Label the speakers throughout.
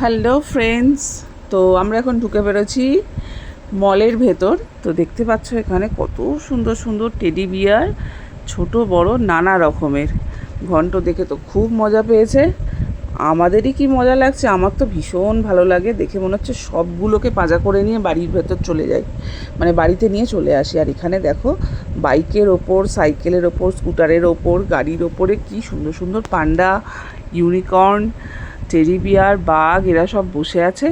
Speaker 1: Hello friends, তো আমরা এখন ঢুকে বেরোচ্ছি মলের ভেতর। তো দেখতে পাচ্ছ এখানে কত সুন্দর সুন্দর টেডি বিয়ার, ছোট বড় নানা রকমের। ঘন্ট দেখে তো খুব মজা পেয়েছে, আমাদেরই কি মজা লাগছে। আমার তো ভীষণ ভালো লাগে দেখে, মনে হচ্ছে সবগুলোকে পাজা করে নিয়ে বাড়ির ভেতর চলে যাই, মানে বাড়িতে নিয়ে চলে আসি। আর এখানে দেখো বাইকের ওপর, সাইকেলের ওপর, স্কুটারের ওপর, গাড়ির ওপরে কি সুন্দর সুন্দর পান্ডা, ইউনিকর্ন, টেডি বিয়ার, বাঘ এরা সব বসে আছে।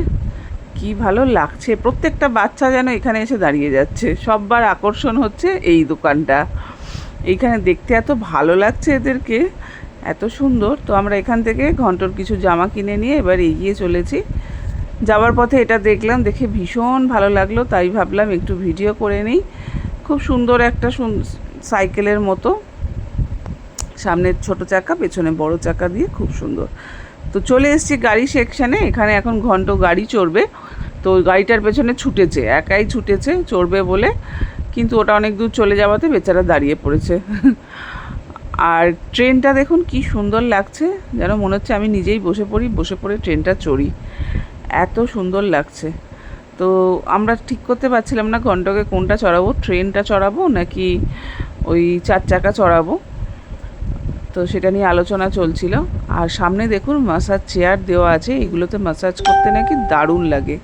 Speaker 1: কি ভালো লাগছে, প্রত্যেকটা বাচ্চা যেন এখানে এসে দাঁড়িয়ে যাচ্ছে। সববার আকর্ষণ হচ্ছে এই দোকানটা। এইখানে দেখতে এত ভালো লাগছে এদেরকে, এত সুন্দর। তো আমরা এখান থেকে ঘন্টর কিছু জামা কিনে নিয়ে এবার এগিয়ে চলেছি। যাওয়ার পথে এটা দেখলাম, দেখে ভীষণ ভালো লাগলো, তাই ভাবলাম একটু ভিডিও করে নিই। খুব সুন্দর একটা সাইকেলের মতো, সামনের ছোট চাকা, পেছনে বড় চাকা দিয়ে, খুব সুন্দর। তো চলে এসেছি গাড়ি সেকশানে। এখানে এখন ঘন্ট গাড়ি চড়বে। তো গাড়িটার পেছনে ছুটেছে, একাই ছুটেছে চড়বে বলে, কিন্তু ওটা অনেক দূর চলে যাওয়াতে বেচারা দাঁড়িয়ে পড়েছে। আর ট্রেনটা দেখুন কি সুন্দর লাগছে, যেন মনে হচ্ছে আমি নিজেই বসে পড়ে ট্রেনটা চড়ি, এত সুন্দর লাগছে। তো আমরা ঠিক করতে পারছিলাম না ঘন্টকে কোনটা চড়াবো, ট্রেনটা চড়াবো নাকি ওই 4 চাকা চড়াবো। তো সেটা নিয়ে আলোচনা চলছিল। আর সামনে দেখুন মাসাজ চেয়ার দেওয়া আছে, এগুলোতে মাসাজ করতে নাকি দারুণ লাগে,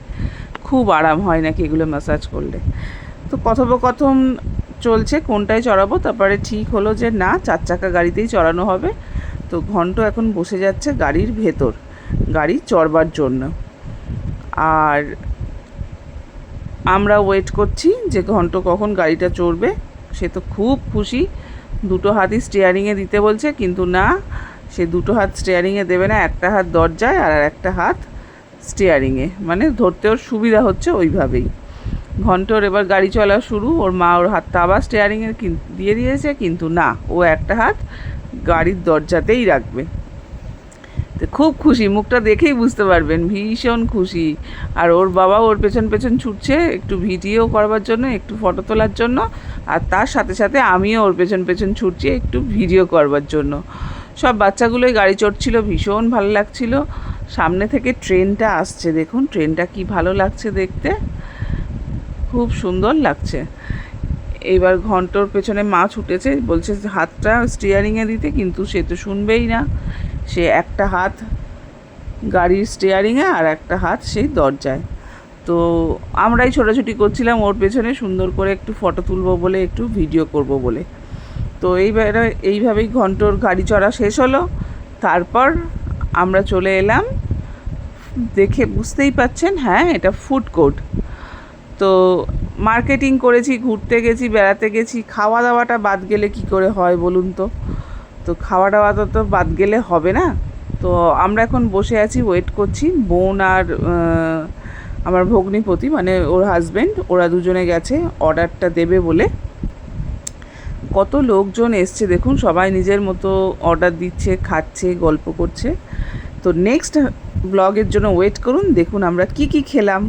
Speaker 1: খুব আরাম হয় নাকি এগুলো মাসাজ করলে। তো কথোপকথন চলছে কোনটায় চড়াবো, তারপরে ঠিক হলো যে না, 4 চাকা গাড়িতেই চড়ানো হবে। তো ঘন্ট এখন বসে যাচ্ছে গাড়ির ভেতর গাড়ি চড়বার জন্য। আর আমরা ওয়েট করছি যে ঘন্ট কখন গাড়িটা চড়বে। সে তো খুব খুশি, দুটো হাতই স্টিয়ারিংয়ে দিতে বলছে, কিন্তু না, সে দুটো হাত স্টিয়ারিংয়ে দেবে না, একটা হাত দরজায় আর একটা হাত স্টিয়ারিংয়ে, মানে ধরতে ওর সুবিধা হচ্ছে ওইভাবেই। ঘন্টর এবার গাড়ি চলা শুরু, ওর মা ওর হাতটা আবার স্টিয়ারিংয়ে দিয়ে দিয়েছে, কিন্তু না, ও একটা হাত গাড়ির দরজাতেই রাখবে। তো খুব খুশি, মুখটা দেখেই বুঝতে পারবেন ভীষণ খুশি। আর ওর বাবা ওর পেছন পেছন ছুটছে একটু ভিডিও করবার জন্য, একটু ফটো তোলার জন্য। আর তার সাথে সাথে আমিও ওর পেছন পেছন ছুটছি একটু ভিডিও করবার জন্য। সব বাচ্চাগুলোই গাড়ি চড়ছিল, ভীষণ ভালো লাগছিল। সামনে থেকে ট্রেনটা আসছে, দেখুন ট্রেনটা কি ভালো লাগছে দেখতে, খুব সুন্দর লাগছে। এইবার ঘন্টর পেছনে মা ছুটেছে, বলছে হাতটা স্টিয়ারিংয়ে দিতে, কিন্তু সে তো শুনবেই না। সে একটা হাত গাড়ির স্টিয়ারিংয়ে আর একটা হাত সেই দরজায়। তো আমরাই ছোটাছুটি করছিলাম ওর পেছনে, সুন্দর করে একটু ফটো তুলবো বলে, একটু ভিডিও করব বলে। তো এইভাবেই ঘন্টর গাড়ি চড়া শেষ হলো। তারপর আমরা চলে এলাম, দেখে বুঝতেই পাচ্ছেন, হ্যাঁ এটা ফুড কোর্ট। তো মার্কেটিং করেছি, ঘুরতে গেছি, বেড়াতে গেছি, খাওয়া দাওয়াটা বাদ গেলে কি করে হয় বলুন তো। তো খাওয়া দাওয়াটা তো বাদ গেলে হবে না। তো আমরা এখন বসে আছি, ওয়েট করছি। বোন আর আমার ভগ্নিপতি, মানে ওর হাজব্যান্ড, ওরা দুজনে গেছে অর্ডারটা দেবে বলে। কত লোকজন এসছে দেখুন, সবাই নিজের মতো অর্ডার দিচ্ছে, খাচ্ছে, গল্প করছে। তো নেক্সট ব্লগের জন্য ওয়েট করুন, দেখুন আমরা কি কি খেলাম।